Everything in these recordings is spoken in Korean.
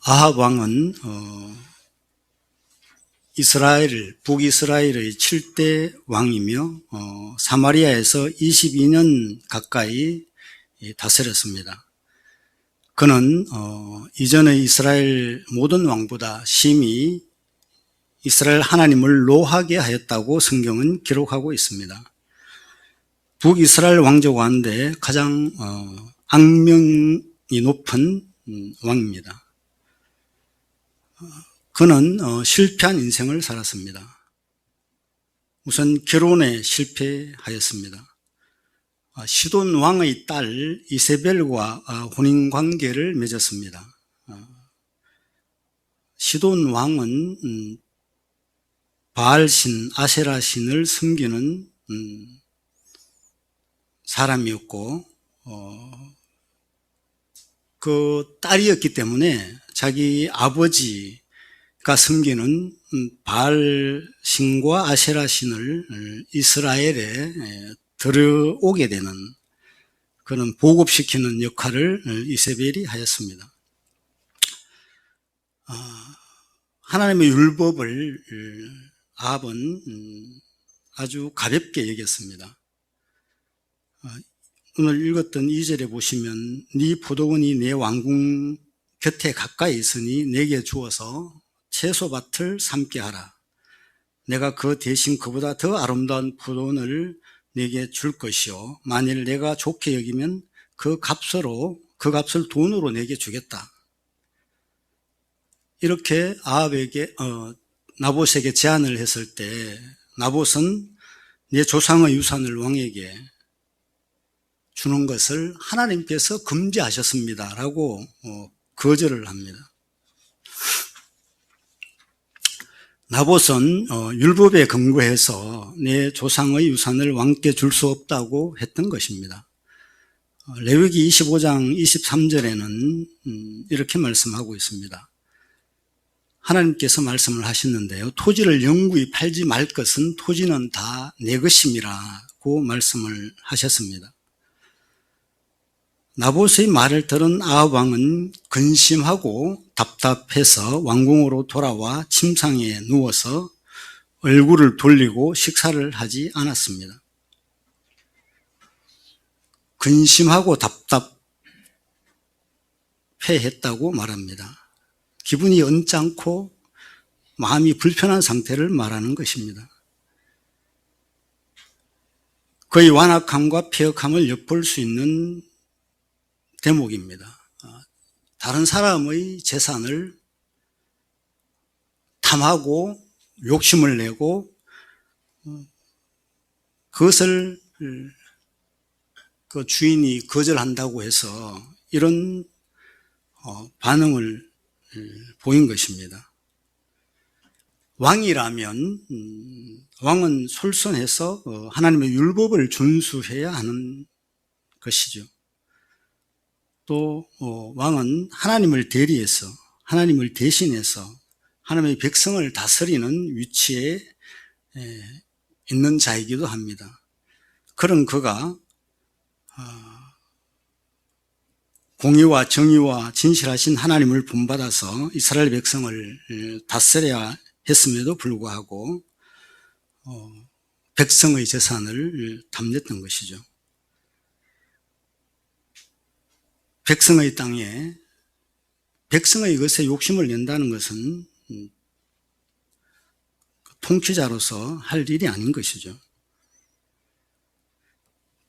아합 왕은 북이스라엘의 7대 왕이며 사마리아에서 22년 가까이 다스렸습니다. 그는 이전의 이스라엘 모든 왕보다 심히 이스라엘 하나님을 노하게 하였다고 성경은 기록하고 있습니다. 북이스라엘 왕족 가운데 가장 악명이 높은 왕입니다. 그는 실패한 인생을 살았습니다. 우선 결혼에 실패하였습니다. 시돈 왕의 딸 이세벨과 혼인관계를 맺었습니다. 시돈 왕은 바알신, 아세라신을 섬기는 사람이었고 그 딸이었기 때문에 자기 아버지가 섬기는 바알신과 아세라신을 이스라엘에 들어오게 되는 그런 보급시키는 역할을 이세벨이 하였습니다. 하나님의 율법을 아합은 아주 가볍게 여겼습니다. 오늘 읽었던 2절에 보시면 네 포도원이 내 왕궁 곁에 가까이 있으니 내게 주어서 채소밭을 삼게 하라. 내가 그 대신 그보다 더 아름다운 포도원을 내게 줄 것이요 만일 내가 좋게 여기면 그 값을 돈으로 내게 주겠다. 이렇게 아합에게 나봇에게 제안을 했을 때 나봇은 내 조상의 유산을 왕에게 주는 것을 하나님께서 금지하셨습니다 라고 거절을 합니다. 나봇은 율법에 근거해서 내 조상의 유산을 왕께 줄 수 없다고 했던 것입니다. 레위기 25장 23절에는 이렇게 말씀하고 있습니다. 하나님께서 말씀을 하셨는데요. 토지를 영구히 팔지 말 것은 토지는 다 내 것임이라고 말씀을 하셨습니다. 나봇의 말을 들은 아합 왕은 근심하고 답답해서 왕궁으로 돌아와 침상에 누워서 얼굴을 돌리고 식사를 하지 않았습니다. 근심하고 답답해했다고 말합니다. 기분이 언짢고 마음이 불편한 상태를 말하는 것입니다. 그의 완악함과 폐역함을 엿볼 수 있는 대목입니다. 다른 사람의 재산을 탐하고 욕심을 내고 그것을 그 주인이 거절한다고 해서 이런 반응을 보인 것입니다. 왕이라면 왕은 솔선해서 하나님의 율법을 준수해야 하는 것이죠. 또 왕은 하나님을 대리해서 하나님을 대신해서 하나님의 백성을 다스리는 위치에 있는 자이기도 합니다. 그런 그가 공의와 정의와 진실하신 하나님을 본받아서 이스라엘 백성을 다스려야 했음에도 불구하고 백성의 재산을 탐냈던 것이죠. 백성의 땅에 백성의 것에 욕심을 낸다는 것은 통치자로서 할 일이 아닌 것이죠.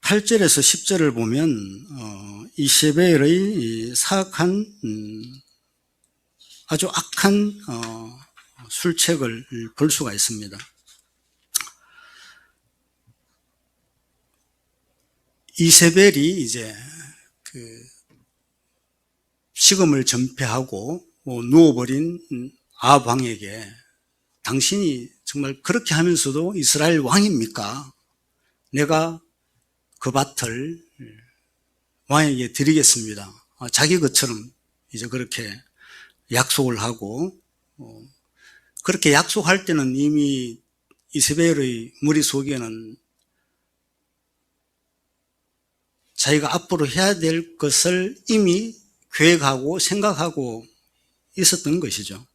8절에서 10절을 보면 이세벨의 사악한 아주 악한 술책을 볼 수가 있습니다. 이세벨이 이제 식음을 전폐하고 누워버린 아합 왕에게 당신이 정말 그렇게 하면서도 이스라엘 왕입니까? 내가 그 밭을 왕에게 드리겠습니다. 자기 것처럼 이제 그렇게 약속을 하고 그렇게 약속할 때는 이미 이세벨의 머릿속에는 자기가 앞으로 해야 될 것을 이미 계획하고 생각하고 있었던 것이죠.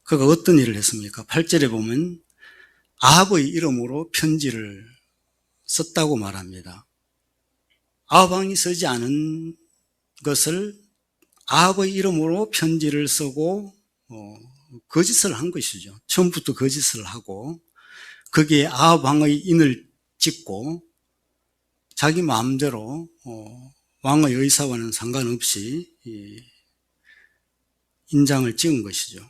그가 어떤 일을 했습니까? 8절에 보면 아합의 이름으로 편지를 썼다고 말합니다. 아합 왕이 쓰지 않은 것을 아합의 이름으로 편지를 쓰고 거짓을 한 것이죠. 처음부터 거짓을 하고 거기에 아합 왕의 인을 찍고 자기 마음대로 왕의 의사와는 상관없이 인장을 찍은 것이죠.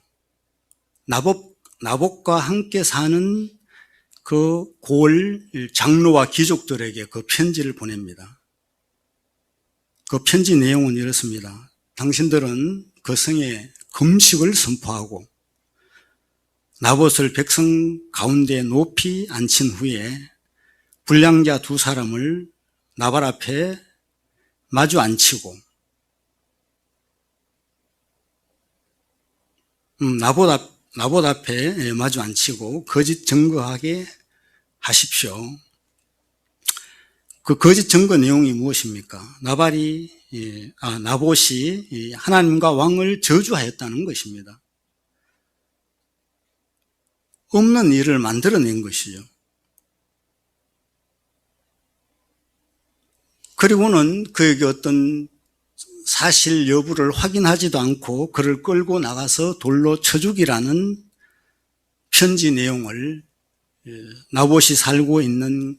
나봇과 함께 사는 그 고을 장로와 귀족들에게 그 편지를 보냅니다. 그 편지 내용은 이렇습니다. 당신들은 그 성에 금식을 선포하고 나봇을 백성 가운데 높이 앉힌 후에 불량자 두 사람을 나발 앞에 마주 앉히고 나봇 앞에 마주 앉히고 거짓 증거하게 하십시오. 그 거짓 증거 내용이 무엇입니까? 나봇이 하나님과 왕을 저주하였다는 것입니다. 없는 일을 만들어낸 것이죠. 그리고는 그에게 어떤 사실 여부를 확인하지도 않고 그를 끌고 나가서 돌로 쳐 죽이라는 편지 내용을 나봇이 살고 있는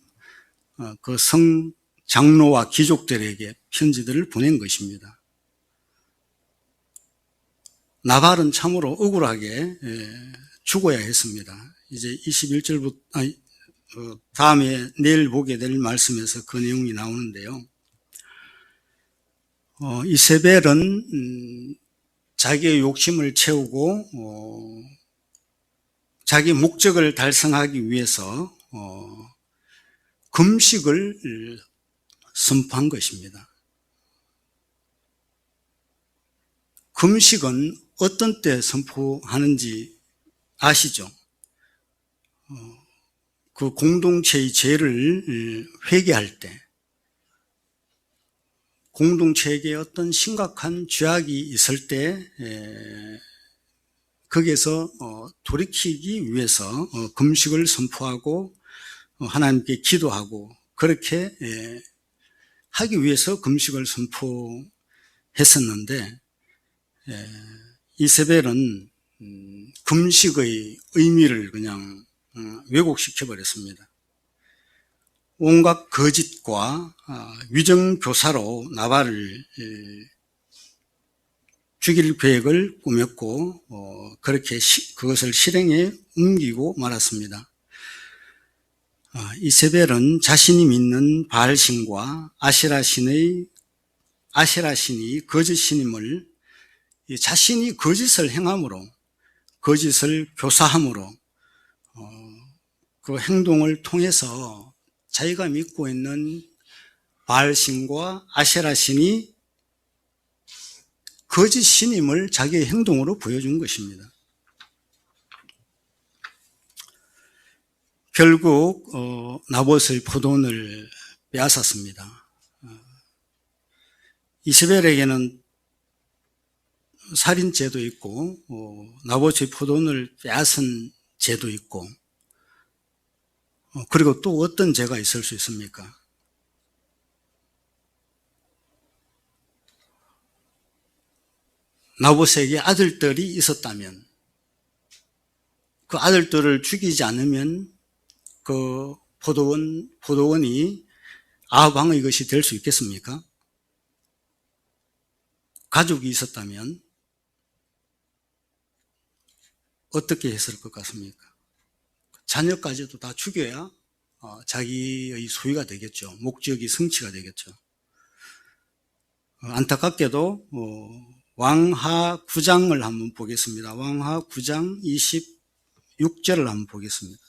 그 성 장로와 귀족들에게 편지들을 보낸 것입니다. 나발은 참으로 억울하게 죽어야 했습니다. 이제 21절부터 다음에 내일 보게 될 말씀에서 그 내용이 나오는데요. 이세벨은 자기의 욕심을 채우고 자기 목적을 달성하기 위해서 금식을 선포한 것입니다. 금식은 어떤 때 선포하는지 아시죠? 그 공동체의 죄를 회개할 때, 공동체에게 어떤 심각한 죄악이 있을 때 거기에서 돌이키기 위해서 금식을 선포하고 하나님께 기도하고 그렇게 하기 위해서 금식을 선포했었는데 이세벨은 금식의 의미를 그냥 왜곡시켜 버렸습니다. 온갖 거짓과 위정교사로 나발을 죽일 계획을 꾸몄고 그렇게 그것을 실행에 옮기고 말았습니다. 이세벨은 자신이 믿는 바알신과 아세라신이 거짓신임을 자신이 거짓을 행함으로 거짓을 교사함으로 그 행동을 통해서 자기가 믿고 있는 바알신과 아세라신이 거짓 신임을 자기의 행동으로 보여준 것입니다. 결국 나봇의 포도원을 빼앗았습니다. 이세벨에게는 살인죄도 있고 나봇의 포도원을 빼앗은 죄도 있고 그리고 또 어떤 죄가 있을 수 있습니까? 나봇에게 아들들이 있었다면 그 아들들을 죽이지 않으면 그 포도원이 아합 왕의 것이 될 수 있겠습니까? 가족이 있었다면 어떻게 했을 것 같습니까? 자녀까지도 다 죽여야 자기의 소유가 되겠죠. 목적이 성취가 되겠죠. 안타깝게도 왕하 9장을 한번 보겠습니다. 왕하 9장 26절을 한번 보겠습니다.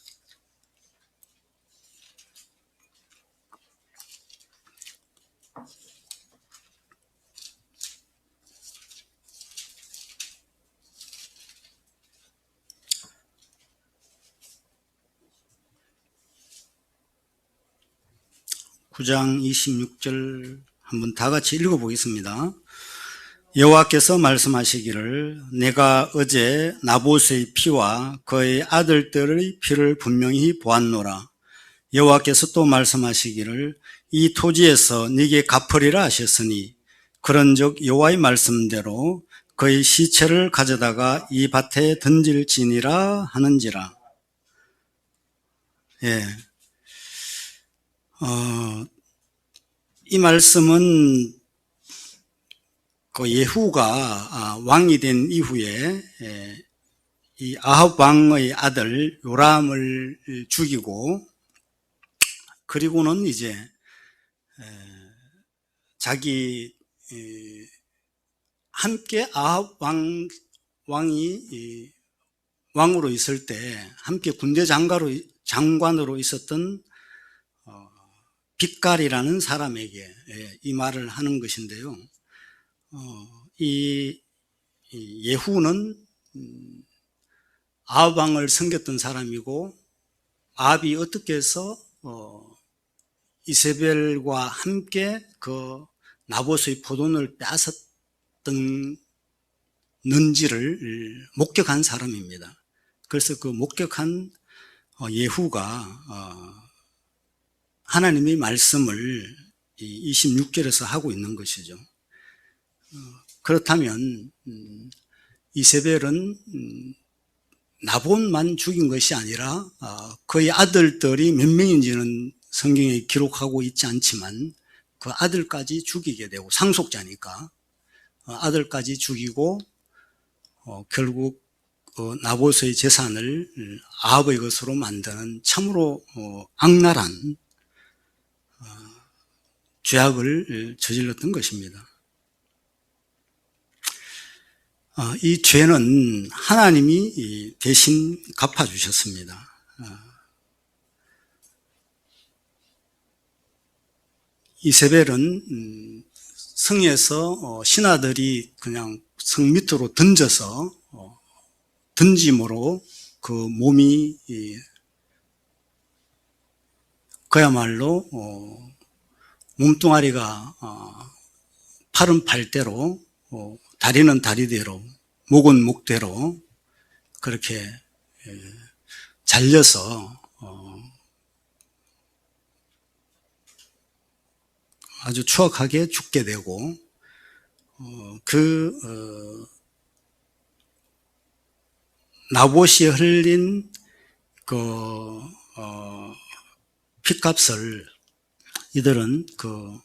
(9장 26절) 한번 다 같이 읽어보겠습니다. 여호와께서 말씀하시기를 내가 어제 나봇의 피와 그의 아들들의 피를 분명히 보았노라. 여호와께서 또 말씀하시기를 이 토지에서 네게 갚으리라 하셨으니 그런즉 여호와의 말씀대로 그의 시체를 가져다가 이 밭에 던질지니라 하는지라. 예. 이 말씀은 그 예후가 왕이 된 이후에 이 아합 왕의 아들 요람을 죽이고 그리고는 이제 자기 함께 아합 왕이 왕으로 있을 때 함께 군대 장관으로 있었던 빅갈이라는 사람에게 이 말을 하는 것인데요. 이 예후는 아합 왕을 섬겼던 사람이고 아합이 어떻게 해서 이세벨과 함께 그 나봇의 포도원을 빼앗았는지를 목격한 사람입니다. 그래서 그 목격한 예후가 하나님의 말씀을 26절에서 하고 있는 것이죠. 그렇다면 이세벨은 나봇만 죽인 것이 아니라 그의 아들들이 몇 명인지는 성경에 기록하고 있지 않지만 그 아들까지 죽이게 되고 상속자니까 아들까지 죽이고 결국 나봇의 재산을 아합의 것으로 만드는 참으로 악랄한 죄악을 저질렀던 것입니다. 이 죄는 하나님이 대신 갚아주셨습니다. 이세벨은 성에서 신하들이 그냥 성 밑으로 던짐으로 그 몸이 그야말로 몸뚱아리가 팔은 팔대로 다리는 다리대로 목은 목대로 그렇게 잘려서 아주 추악하게 죽게 되고 나봇이 흘린 그 핏값을 이들은 그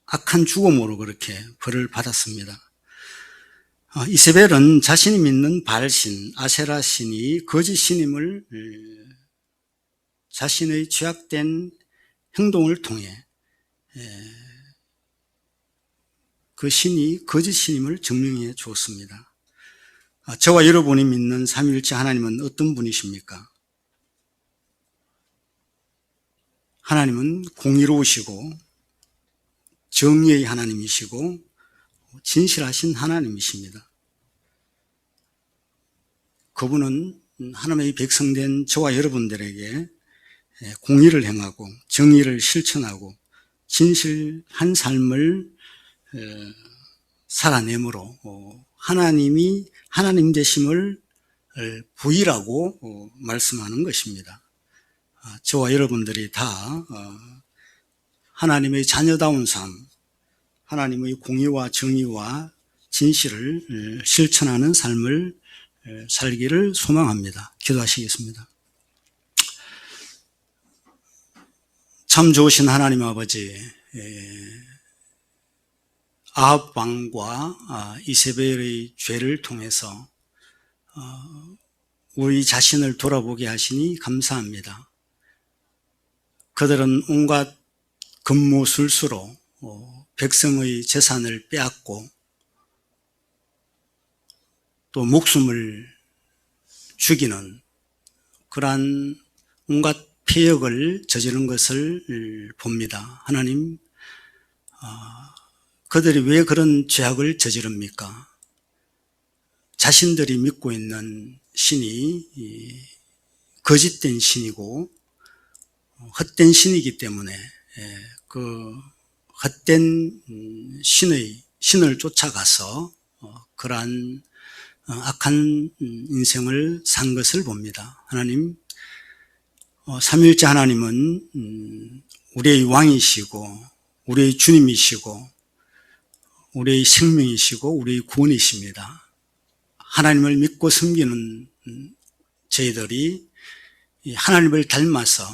악한 죽음으로 그렇게 벌을 받았습니다. 이세벨은 자신이 믿는 바알신, 아세라신이 거짓 신임을 자신의 죄악된 행동을 통해 그 신이 거짓 신임을 증명해 주었습니다. 저와 여러분이 믿는 삼위일체 하나님은 어떤 분이십니까? 하나님은 공의로우시고 정의의 하나님이시고 진실하신 하나님이십니다. 그분은 하나님의 백성된 저와 여러분들에게 공의를 행하고 정의를 실천하고 진실한 삶을 살아내므로 하나님이 하나님 되심을 부인하고 말씀하는 것입니다. 저와 여러분들이 다 하나님의 자녀다운 삶, 하나님의 공의와 정의와 진실을 실천하는 삶을 살기를 소망합니다. 기도하시겠습니다. 참 좋으신 하나님 아버지, 아합 왕과 이세벨의 죄를 통해서 우리 자신을 돌아보게 하시니 감사합니다. 그들은 온갖 금무술수로 백성의 재산을 빼앗고 또 목숨을 죽이는 그러한 온갖 폐역을 저지른 것을 봅니다. 하나님, 그들이 왜 그런 죄악을 저지릅니까? 자신들이 믿고 있는 신이 거짓된 신이고 헛된 신이기 때문에 그 헛된 신의 신을 쫓아가서 그러한 악한 인생을 산 것을 봅니다. 하나님, 삼위일체 하나님은 우리의 왕이시고 우리의 주님이시고 우리의 생명이시고 우리의 구원이십니다. 하나님을 믿고 섬기는 저희들이 하나님을 닮아서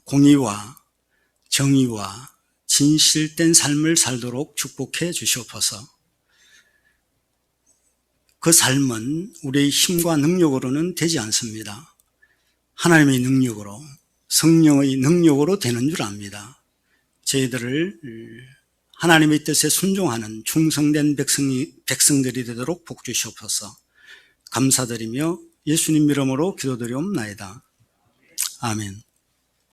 공의와 정의와 진실된 삶을 살도록 축복해 주시옵소서. 그 삶은 우리의 힘과 능력으로는 되지 않습니다. 하나님의 능력으로, 성령의 능력으로 되는 줄 압니다. 저희들을 하나님의 뜻에 순종하는 충성된 백성들이 되도록 복 주시옵소서. 감사드리며 예수님 이름으로 기도드리옵나이다. 아멘.